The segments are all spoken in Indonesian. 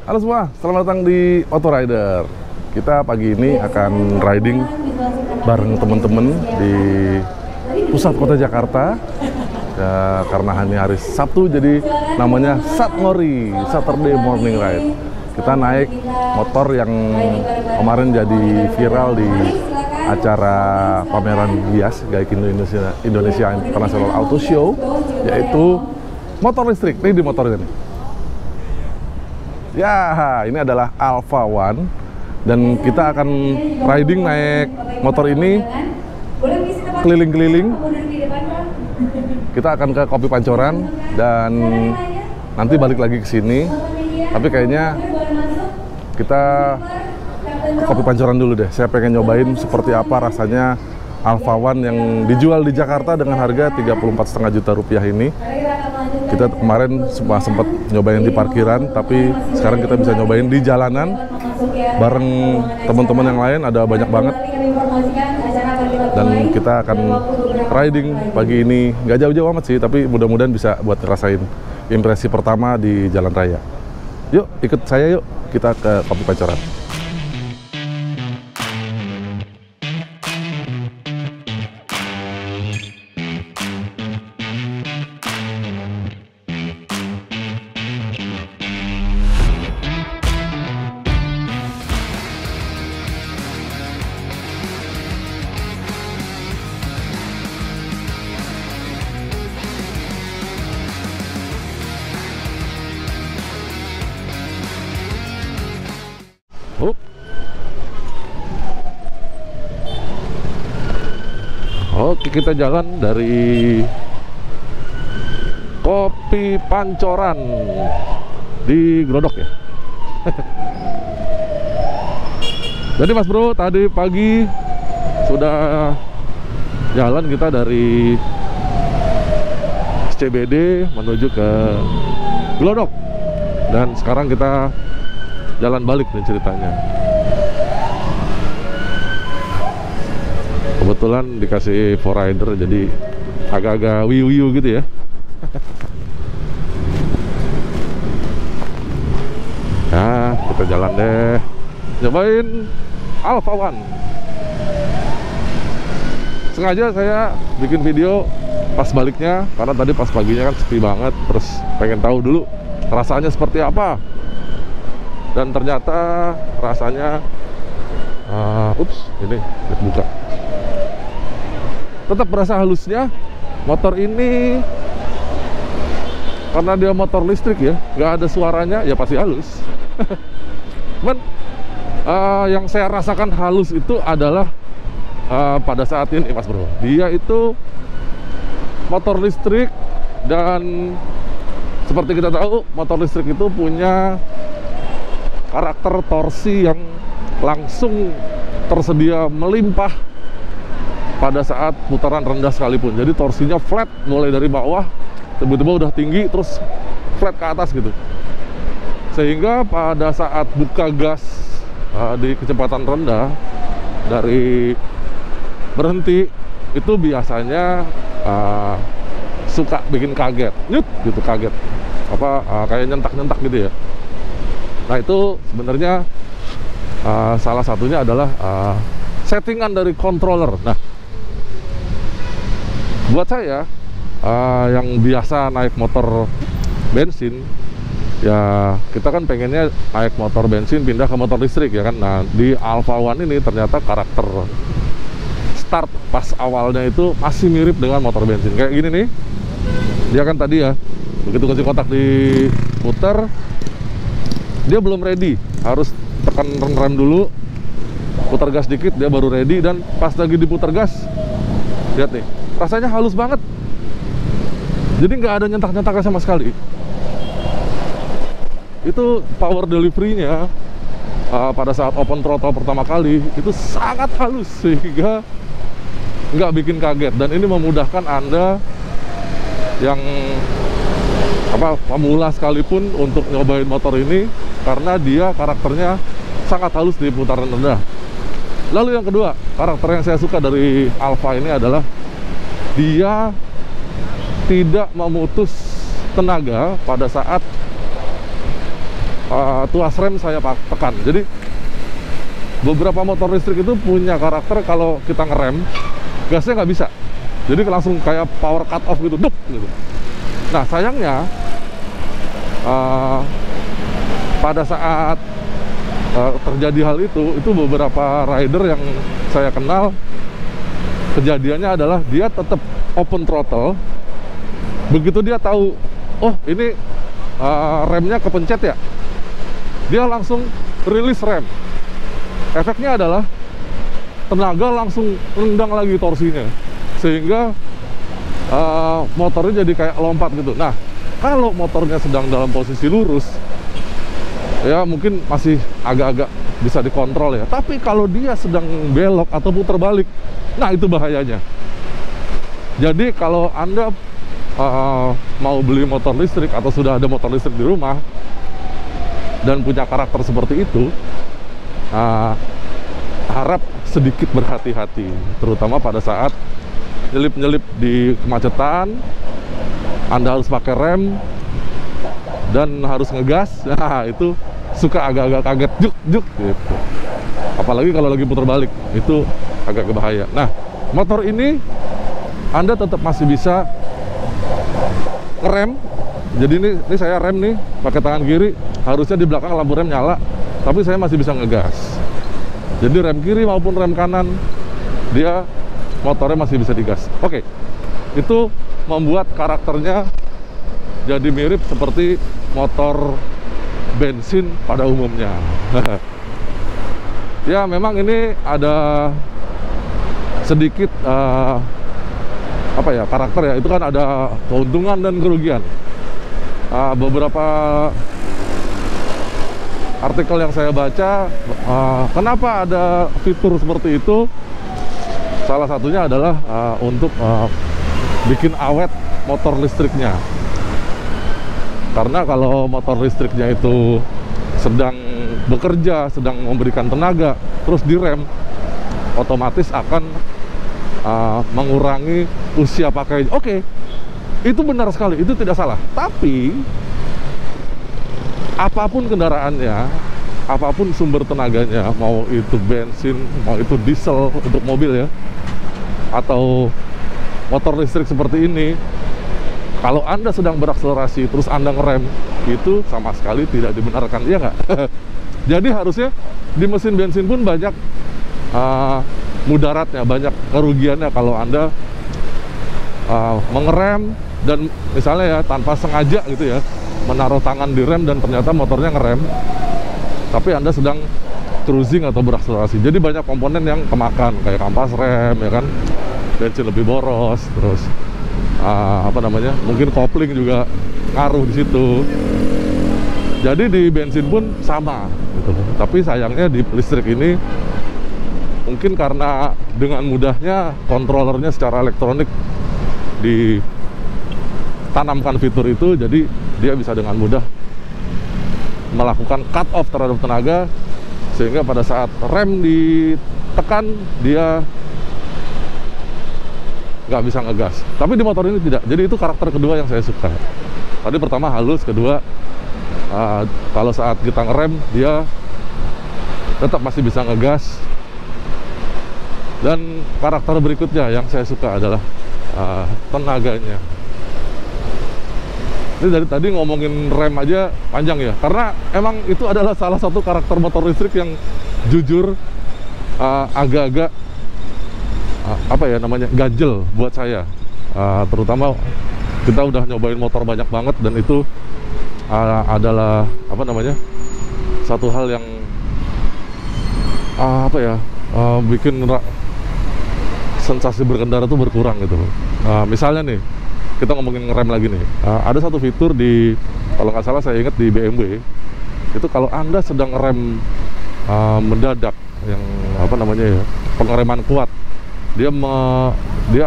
Halo semua, selamat datang di Auto Rider. Kita pagi ini akan riding bareng teman-teman di pusat kota Jakarta. Ya, karena hari Sabtu jadi namanya Satmori, Saturday Morning Ride. Kita naik motor yang kemarin jadi viral di acara pameran GIAS, Gaikindo Indonesia International Auto Show, yaitu motor listrik. Ini di motor ini. Ya, ini adalah Alpha One dan kita akan riding naik motor ini keliling-keliling. Kita akan ke Kopi Pancoran dan nanti balik lagi ke sini. Tapi kayaknya kita ke Kopi Pancoran dulu deh. Saya pengen nyobain seperti apa rasanya Alpha One yang dijual di Jakarta dengan harga 34,5 juta rupiah ini. Kita kemarin sempat nyobain di parkiran, tapi sekarang kita bisa nyobain di jalanan bareng teman-teman yang lain, ada banyak banget. Dan kita akan riding pagi ini, nggak jauh-jauh amat sih, tapi mudah-mudahan bisa buat ngerasain impresi pertama di jalan raya. Yuk, ikut saya yuk, kita ke Kopi Pancoran. Oke, kita jalan dari Kopi Pancoran di Glodok ya. Jadi Mas Bro, tadi pagi sudah jalan kita dari SCBD menuju ke Glodok. Dan sekarang kita jalan balik nih ceritanya. Kebetulan dikasih 4Rider jadi agak-agak wiu-wiu gitu ya. Nah, kita jalan deh, nyobain Alpha One. Sengaja saya bikin video pas baliknya karena tadi pas paginya kan sepi banget, terus pengen tahu dulu rasanya seperti apa. Dan ternyata rasanya ini buka. Tetap berasa halusnya. Motor ini karena dia motor listrik ya, nggak ada suaranya, ya pasti halus. Cuman yang saya rasakan halus itu adalah pada saat ini Mas Bro. Dia itu motor listrik dan seperti kita tahu motor listrik itu punya karakter torsi yang langsung tersedia melimpah pada saat putaran rendah sekalipun. Jadi torsinya flat mulai dari bawah, tiba-tiba udah tinggi terus flat ke atas gitu. Sehingga pada saat buka gas di kecepatan rendah dari berhenti itu biasanya suka bikin kaget, nyut gitu, kaget kayak nyentak-nyentak gitu ya. Nah itu sebenarnya salah satunya adalah settingan dari controller. Nah, buat saya yang biasa naik motor bensin, ya kita kan pengennya naik motor bensin pindah ke motor listrik ya kan. Nah di Alpha One ini ternyata karakter start pas awalnya itu masih mirip dengan motor bensin. Kayak gini nih, dia kan tadi ya begitu kunci kotak diputar, dia belum ready, harus tekan rem dulu, putar gas dikit dia baru ready. Dan pas lagi diputar gas, lihat nih, rasanya halus banget. Jadi nggak ada nyentak-nyentaknya sama sekali. Itu power delivery-nya pada saat open throttle pertama kali itu sangat halus sehingga nggak bikin kaget. Dan ini memudahkan Anda yang pemula sekalipun untuk nyobain motor ini karena dia karakternya sangat halus di putaran rendah. Lalu yang kedua, karakter yang saya suka dari Alpha ini adalah dia tidak memutus tenaga pada saat tuas rem saya tekan. Jadi beberapa motor listrik itu punya karakter kalau kita ngerem gasnya nggak bisa, jadi langsung kayak power cut off gitu, duk gitu. Nah sayangnya pada saat terjadi hal itu beberapa rider yang saya kenal kejadiannya adalah dia tetap open throttle. Begitu dia tahu, oh ini remnya kepencet ya, dia langsung rilis rem. Efeknya adalah tenaga langsung rendang lagi torsinya, sehingga motornya jadi kayak lompat gitu. Nah, kalau motornya sedang dalam posisi lurus, ya mungkin masih agak-agak bisa dikontrol ya. Tapi kalau dia sedang belok atau putar balik, nah itu bahayanya. Jadi kalau Anda mau beli motor listrik atau sudah ada motor listrik di rumah dan punya karakter seperti itu, harap sedikit berhati-hati, terutama pada saat nyelip-nyelip di kemacetan. Anda harus pakai rem dan harus ngegas. Nah itu suka agak-agak kaget, juk gitu. Apalagi kalau lagi putar balik, itu agak berbahaya. Nah motor ini Anda tetap masih bisa ngerem. Jadi ini saya rem nih pakai tangan kiri, harusnya di belakang lampu rem nyala, tapi saya masih bisa ngegas. Jadi rem kiri maupun rem kanan, dia motornya masih bisa digas. Oke, itu membuat karakternya jadi mirip seperti motor bensin pada umumnya. Ya memang ini ada sedikit apa ya, karakter ya, itu kan ada keuntungan dan kerugian. Beberapa artikel yang saya baca, kenapa ada fitur seperti itu, salah satunya adalah untuk bikin awet motor listriknya. Karena kalau motor listriknya itu sedang bekerja, sedang memberikan tenaga, terus direm, otomatis akan mengurangi usia pakai. Oke, itu benar sekali, itu tidak salah. Tapi apapun kendaraannya, apapun sumber tenaganya, mau itu bensin, mau itu diesel untuk mobil ya, atau motor listrik seperti ini, kalau Anda sedang berakselerasi terus Anda ngerem, itu sama sekali tidak dibenarkan, iya nggak? Jadi harusnya di mesin bensin pun banyak mudaratnya, banyak kerugiannya kalau Anda mengerem dan misalnya ya tanpa sengaja gitu ya, menaruh tangan di rem dan ternyata motornya ngerem, tapi Anda sedang cruising atau berakselerasi. Jadi banyak komponen yang kemakan, kayak kampas rem ya kan, bensin lebih boros, terus apa namanya, mungkin kopling juga ngaruh di situ. Jadi di bensin pun sama gitu. Tapi sayangnya di listrik ini mungkin karena dengan mudahnya kontrolernya secara elektronik ditanamkan fitur itu, jadi dia bisa dengan mudah melakukan cut off terhadap tenaga, sehingga pada saat rem ditekan dia nggak bisa ngegas. Tapi di motor ini tidak. Jadi itu karakter kedua yang saya suka. Tadi pertama halus, kedua kalau saat kita ngerem dia tetap masih bisa ngegas. Dan karakter berikutnya yang saya suka adalah tenaganya. Ini dari tadi ngomongin rem aja panjang ya, karena emang itu adalah salah satu karakter motor listrik yang jujur agak-agak apa ya namanya, ganjel buat saya. Terutama kita udah nyobain motor banyak banget, dan itu adalah apa namanya, satu hal yang apa ya, bikin sensasi berkendara tuh berkurang gitu. Misalnya nih, kita ngomongin ngerem lagi nih, ada satu fitur di, kalau nggak salah saya ingat di BMW itu, kalau Anda sedang ngerem mendadak, yang apa namanya ya, pengereman kuat, dia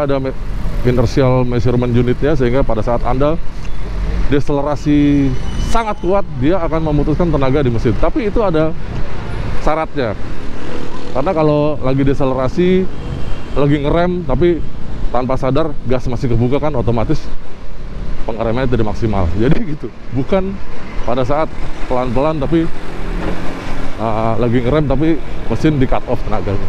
ada inertial measurement unitnya, sehingga pada saat Anda deselerasi sangat kuat, dia akan memutuskan tenaga di mesin. Tapi itu ada syaratnya, karena kalau lagi deselerasi, lagi ngerem tapi tanpa sadar gas masih kebuka kan, otomatis pengeremannya tidak maksimal. Jadi gitu, bukan pada saat pelan-pelan tapi lagi ngerem tapi mesin di cut off tenaganya.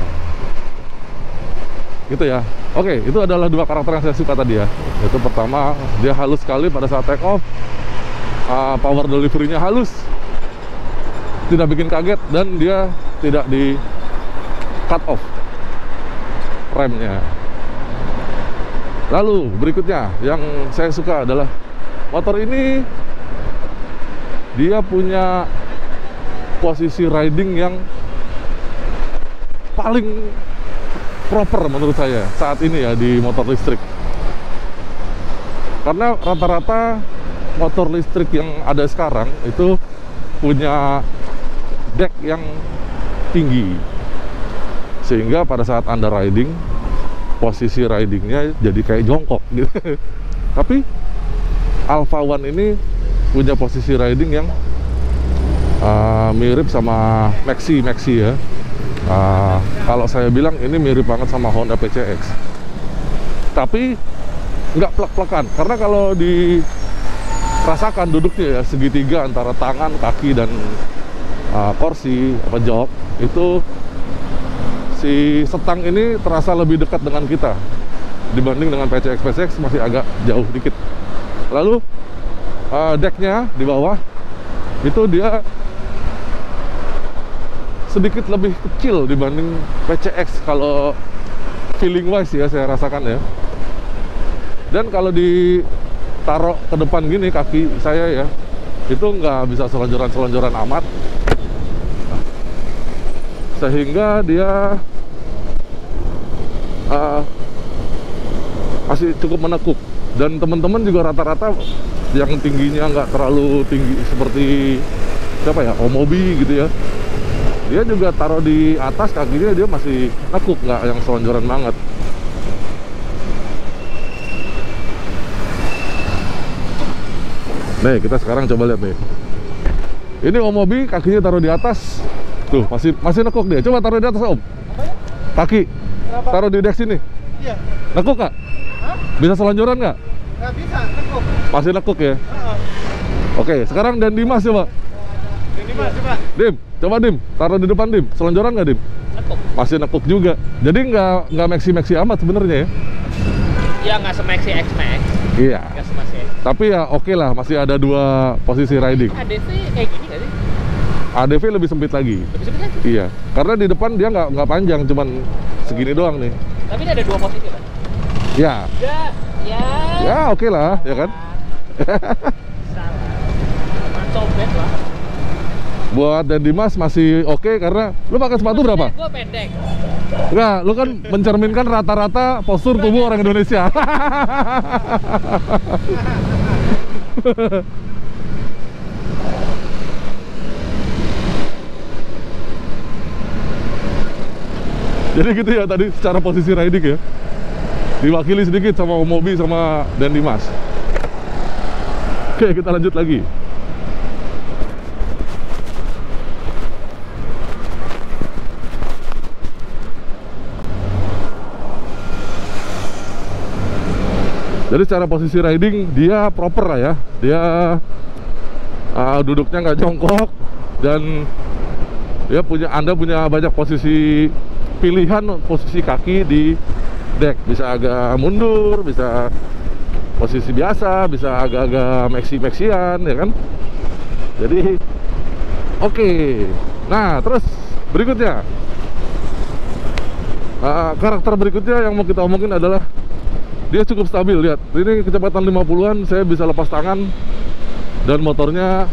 Gitu ya. Oke, itu adalah dua karakter yang saya suka tadi ya. Itu pertama, dia halus sekali pada saat take off, power delivery-nya halus, tidak bikin kaget, dan dia tidak di cut off remnya. Lalu berikutnya yang saya suka adalah motor ini dia punya posisi riding yang paling proper menurut saya saat ini ya di motor listrik. Karena rata-rata motor listrik yang ada sekarang itu punya deck yang tinggi, sehingga pada saat Anda riding, posisi ridingnya jadi kayak jongkok gitu. Tapi Alpha One ini punya posisi riding yang mirip sama Maxi ya. Kalau saya bilang ini mirip banget sama Honda PCX, tapi nggak plek-plekan. Karena kalau dirasakan duduknya ya, segitiga antara tangan, kaki, dan kursi apa jok, itu si setang ini terasa lebih dekat dengan kita dibanding dengan PCX masih agak jauh dikit. Lalu decknya di bawah itu dia sedikit lebih kecil dibanding PCX kalau feeling wise ya, saya rasakan ya. Dan kalau ditaruh ke depan gini kaki saya ya, itu nggak bisa selonjoran amat, sehingga dia masih cukup menekuk. Dan teman-teman juga rata-rata yang tingginya nggak terlalu tinggi seperti siapa ya, Omobi gitu ya, dia juga taruh di atas kakinya dia masih nekuk, nggak yang selonjoran banget. Nih kita sekarang coba lihat nih, ini Omobi kakinya taruh di atas tuh, masih nekuk dia. Coba taruh di atas Om, kaki taruh di deck sini. Iya. Nekuk nggak? Bisa selonjoran nggak? Nggak bisa, nekuk. Masih nekuk ya. Oke, sekarang Dan Dimas coba. Dimas coba. Dim, coba Dim, taruh di depan Dim. Selonjoran nggak Dim? Nekuk. Masih nekuk juga. Jadi nggak maxi amat sebenarnya ya. Ya nggak se-maxi X-Max. Iya. Nggak se-maxi. Tapi ya oke lah, masih ada dua posisi riding. ADV kayak gini nggak sih? ADV lebih sempit lagi. Lebih sempit lagi. Iya, karena di depan dia nggak panjang, cuman segini doang nih. Tapi ini ada dua posisi kan? Ya. Ya oke lah, ya kan? Salah. Sobet lah. Buat Dan Dimas masih oke karena lu pakai sepatu berapa? Gue pendek. Enggak, lu kan mencerminkan rata-rata postur tubuh orang Indonesia. Jadi gitu ya tadi secara posisi riding ya. Diwakili sedikit sama Omobi sama Dan Dimas. Oke, kita lanjut lagi. Jadi secara posisi riding dia proper lah ya. Dia duduknya nggak jongkok, dan dia Anda punya banyak posisi pilihan posisi kaki di deck. Bisa agak mundur, bisa posisi biasa, bisa agak-agak maxi-maxian ya kan. Jadi oke. Nah terus berikutnya, karakter berikutnya yang mau kita omongin adalah dia cukup stabil. Lihat, ini kecepatan 50-an saya bisa lepas tangan dan motornya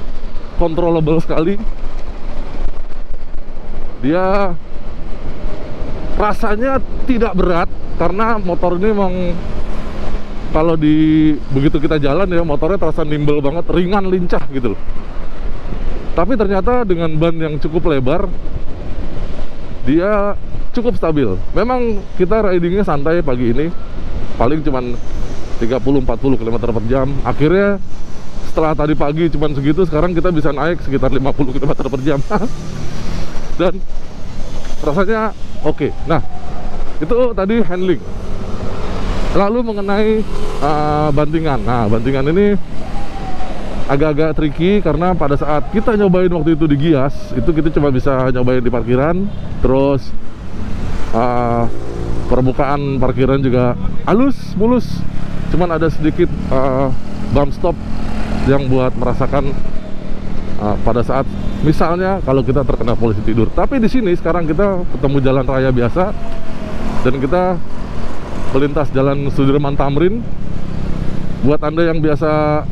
controllable sekali. Dia rasanya tidak berat karena motor ini memang kalau begitu kita jalan ya, motornya terasa nimble banget, ringan, lincah gitu loh. Tapi ternyata dengan ban yang cukup lebar, dia cukup stabil. Memang kita ridingnya santai pagi ini, paling cuman 30-40 km per jam. Akhirnya setelah tadi pagi cuman segitu, sekarang kita bisa naik sekitar 50 km per jam. Dan rasanya oke. Nah, itu tadi handling. Lalu mengenai bantingan. Nah, bantingan ini agak-agak tricky karena pada saat kita nyobain waktu itu di Gias, itu kita cuma bisa nyobain di parkiran, terus permukaan parkiran juga halus, mulus, cuman ada sedikit bump stop yang buat merasakan pada saat misalnya kalau kita terkena polisi tidur. Tapi di sini sekarang kita ketemu jalan raya biasa dan kita melintas jalan Sudirman Tamrin. Buat Anda yang biasa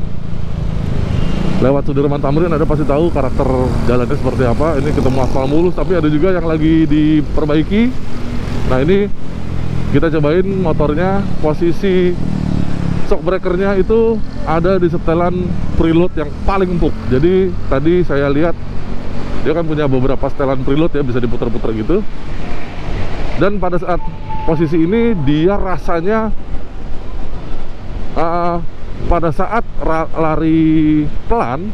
lewat Sudirman Tamrin, Anda pasti tahu karakter jalannya seperti apa. Ini ketemu aspal mulus, tapi ada juga yang lagi diperbaiki. Nah, ini kita cobain motornya, posisi shock breakernya itu ada di setelan preload yang paling empuk. Jadi tadi saya lihat dia kan punya beberapa setelan preload ya, bisa diputar-putar gitu. Dan pada saat posisi ini dia rasanya pada saat lari pelan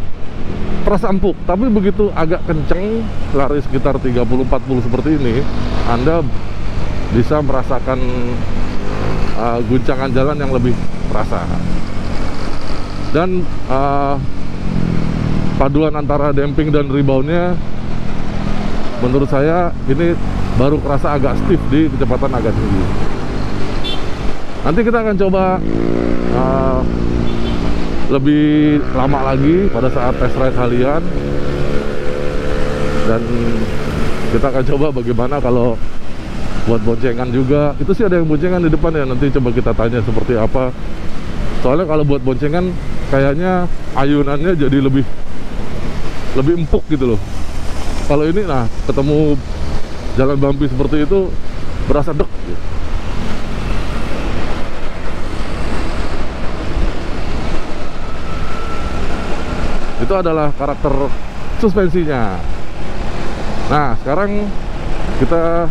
terasa empuk, tapi begitu agak kenceng lari sekitar 30-40 seperti ini, Anda bisa merasakan guncangan jalan yang lebih terasa. Dan paduan antara damping dan reboundnya menurut saya ini baru kerasa agak stiff di kecepatan agak tinggi. Nanti kita akan coba lebih lama lagi pada saat test ride harian, dan kita akan coba bagaimana kalau buat boncengan juga. Itu sih ada yang boncengan di depan ya, nanti coba kita tanya seperti apa. Soalnya kalau buat boncengan kayaknya ayunannya jadi lebih empuk gitu loh. Kalau ini nah ketemu jalan bumpy seperti itu berasa dek gitu. Itu adalah karakter suspensinya. Nah, sekarang kita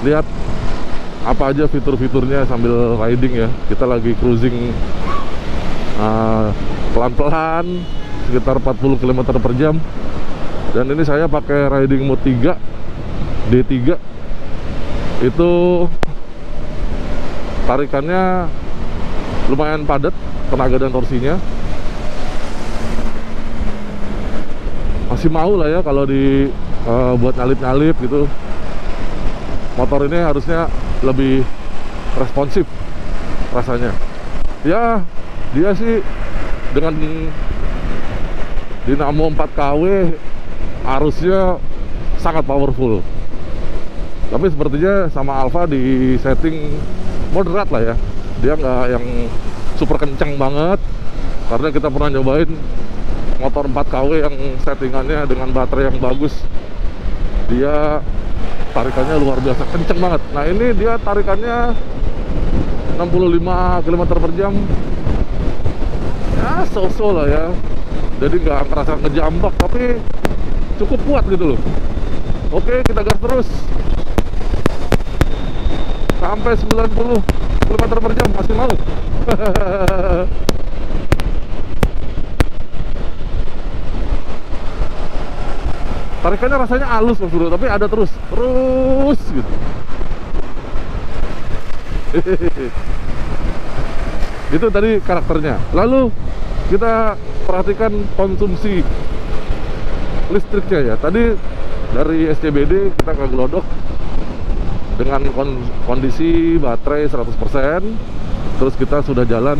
lihat apa aja fitur-fiturnya sambil riding ya. Kita lagi cruising pelan-pelan sekitar 40 km per jam. Dan ini saya pakai riding mode 3 D3. Itu tarikannya lumayan padat tenaga dan torsinya. Masih mau lah ya kalau di buat nyalip-nyalip gitu. Motor ini harusnya lebih responsif rasanya. Ya, dia sih dengan dinamo 4 kW arusnya sangat powerful. Tapi sepertinya sama Alfa di setting moderat lah ya. Dia nggak yang super kenceng banget, karena kita pernah nyobain motor 4 kW yang settingannya dengan baterai yang bagus, dia tarikannya luar biasa kenceng banget. Nah, ini dia tarikannya 65 km per jam ya, so-so lah ya. Jadi nggak merasa ngejambak, tapi cukup kuat gitu loh. Oke, kita gas terus sampai 90 km per jam, masih mau. Tarikannya rasanya halus Mas Bro, tapi ada terus gitu. Itu tadi karakternya. Lalu kita perhatikan konsumsi listriknya ya. Tadi dari SCBD kita ke Glodok dengan kondisi baterai 100%. Terus kita sudah jalan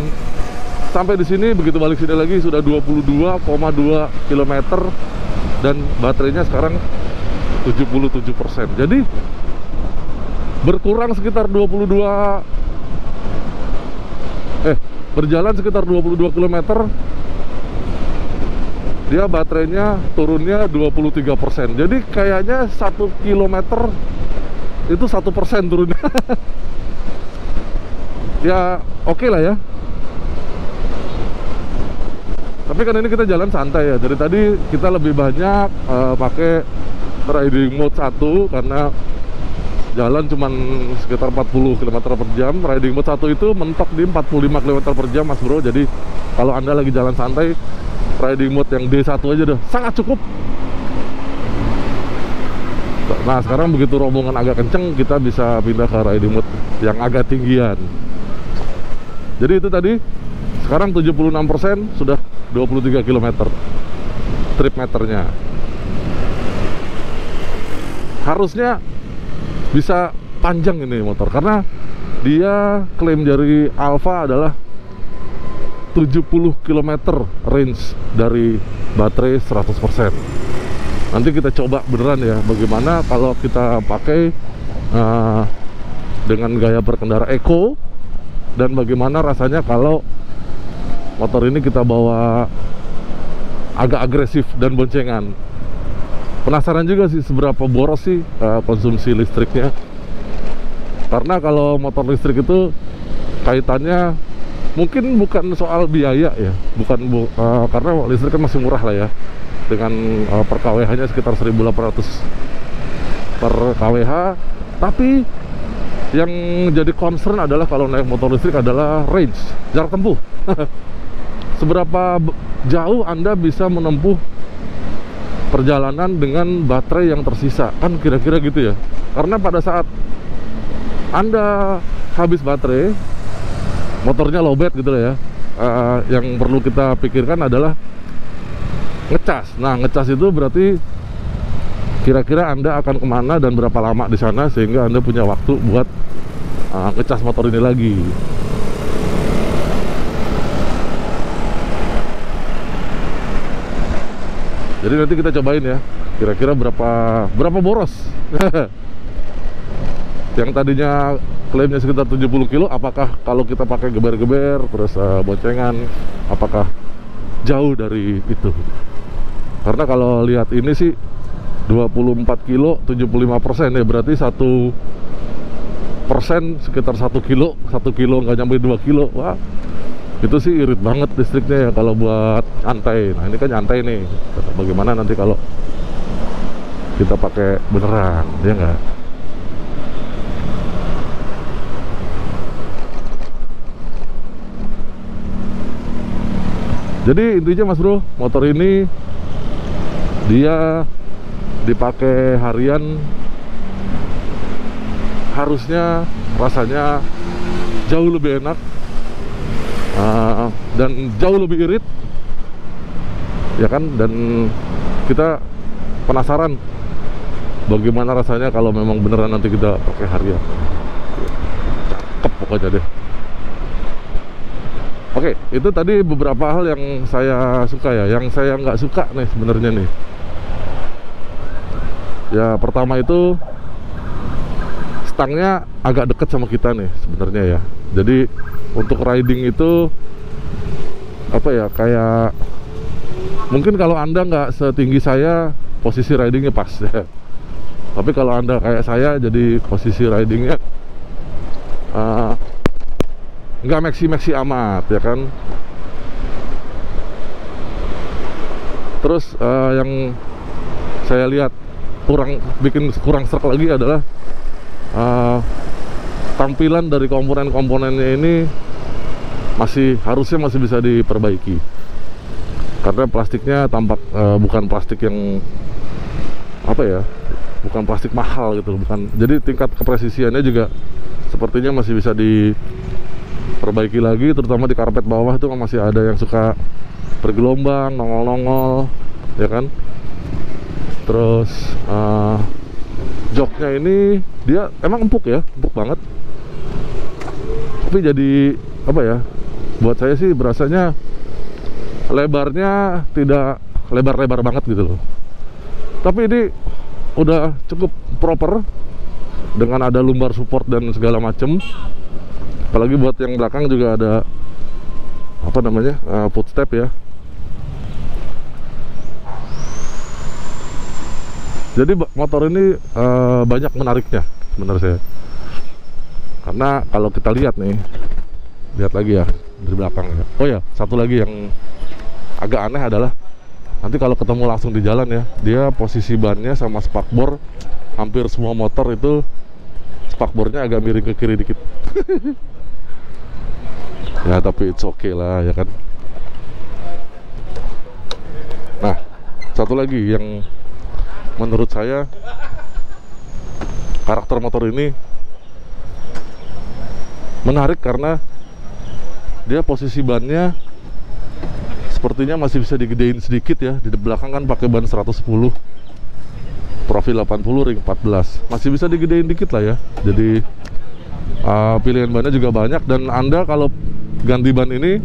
sampai di sini, begitu balik sini lagi sudah 22,2 km. Dan baterainya sekarang 77%. Jadi berkurang sekitar berjalan sekitar 22 km, dia baterainya turunnya 23%. Jadi kayaknya 1 km itu 1% turunnya. Ya oke lah ya. Tapi kan ini kita jalan santai ya. Dari tadi kita lebih banyak pakai riding mode 1 karena jalan cuman sekitar 40 km per jam. Riding mode 1 itu mentok di 45 km per jam Mas Bro. Jadi kalau Anda lagi jalan santai, riding mode yang D1 aja udah sangat cukup. Nah, sekarang begitu rombongan agak kenceng, kita bisa pindah ke riding mode yang agak tinggian. Jadi itu tadi Sekarang 76% sudah 23 km trip meternya. Harusnya bisa panjang ini motor, karena dia klaim dari Alfa adalah 70 km range dari baterai 100%. Nanti kita coba beneran ya, bagaimana kalau kita pakai dengan gaya berkendara eco, dan bagaimana rasanya kalau motor ini kita bawa agak agresif dan boncengan. Penasaran juga sih seberapa boros sih konsumsi listriknya. Karena kalau motor listrik itu kaitannya mungkin bukan soal biaya ya, karena listrik kan masih murah lah ya, dengan per kWh nya sekitar 1.800 per kWh. Tapi yang jadi concern adalah kalau naik motor listrik adalah range, jarak tempuh. Seberapa jauh Anda bisa menempuh perjalanan dengan baterai yang tersisa, kan kira-kira gitu ya. Karena pada saat Anda habis baterai, motornya lowbat gitu lah ya, yang perlu kita pikirkan adalah ngecas. Nah, ngecas itu berarti kira-kira Anda akan kemana dan berapa lama di sana, sehingga Anda punya waktu buat ngecas motor ini lagi. Jadi nanti kita cobain ya, kira-kira berapa boros. Yang tadinya klaimnya sekitar 70 kilo, apakah kalau kita pakai geber-geber terus boncengan, apakah jauh dari itu? Karena kalau lihat ini sih 24 kilo 75% ya, berarti 1% sekitar 1 kilo nggak nyampe 2 kilo. Wah, itu sih irit banget listriknya ya kalau buat nyantai. Nah, ini kan nyantai nih, bagaimana nanti kalau kita pakai beneran, ya nggak? Jadi intinya Mas Bro, motor ini dia dipakai harian harusnya rasanya jauh lebih enak dan jauh lebih irit ya kan. Dan kita penasaran bagaimana rasanya kalau memang beneran nanti kita pakai harian. Cakep pokoknya deh. Oke, itu tadi beberapa hal yang saya suka ya. Yang saya nggak suka nih sebenarnya nih, ya pertama itu stangnya agak deket sama kita nih sebenarnya ya. Jadi untuk riding itu apa ya, kayak mungkin kalau Anda nggak setinggi saya, posisi ridingnya pas ya. Tapi kalau Anda kayak saya, jadi posisi ridingnya nggak maxi amat ya kan. Terus yang saya lihat bikin kurang serak lagi adalah tampilan dari komponen-komponennya ini harusnya masih bisa diperbaiki, karena plastiknya tampak bukan plastik yang apa ya, bukan plastik mahal gitu, bukan. Jadi tingkat kepresisiannya juga sepertinya masih bisa diperbaiki lagi, terutama di karpet bawah itu masih ada yang suka bergelombang, nongol-nongol ya kan. Terus joknya ini dia emang empuk banget, tapi jadi apa ya, buat saya sih berasanya lebarnya tidak lebar-lebar banget gitu loh. Tapi ini udah cukup proper dengan ada lumbar support dan segala macem. Apalagi buat yang belakang juga ada apa namanya, footstep ya. Jadi motor ini banyak menariknya menurut saya. Karena kalau kita lihat nih, lihat lagi ya dari belakang ya. Oh ya, satu lagi yang agak aneh adalah nanti kalau ketemu langsung di jalan ya, dia posisi bannya sama spakbor, hampir semua motor itu spakbornya agak miring ke kiri dikit. Ya tapi it's okay lah ya kan. Nah, satu lagi yang menurut saya karakter motor ini menarik karena dia posisi bannya sepertinya masih bisa digedein sedikit ya. Di belakang kan pakai ban 110, profil 80, ring 14, masih bisa digedein dikit lah ya. Jadi pilihan bannya juga banyak, dan Anda kalau ganti ban ini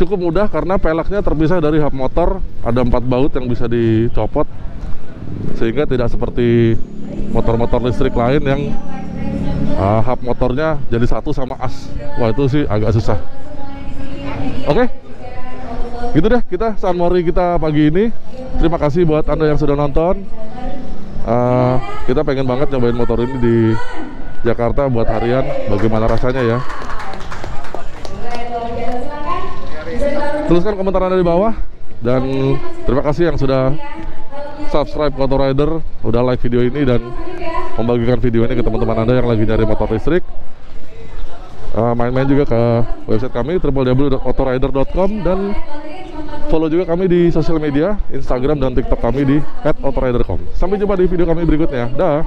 cukup mudah karena peleknya terpisah dari hub motor. Ada 4 baut yang bisa dicopot, sehingga tidak seperti motor-motor listrik lain yang hub motornya jadi satu sama as. Wah, itu sih agak susah. Oke, gitu deh kita summary kita pagi ini. Terima kasih buat Anda yang sudah nonton. Kita pengen banget nyobain motor ini di Jakarta buat harian. Bagaimana rasanya ya? Tuliskan komentar Anda di bawah. Dan terima kasih yang sudah subscribe ke Autorider, udah like video ini dan membagikan video ini ke teman-teman Anda yang lagi nyari motor listrik. Main-main juga ke website kami www.autorider.com, dan follow juga kami di sosial media Instagram dan TikTok kami di @autorider.com. Sampai jumpa di video kami berikutnya. Dah.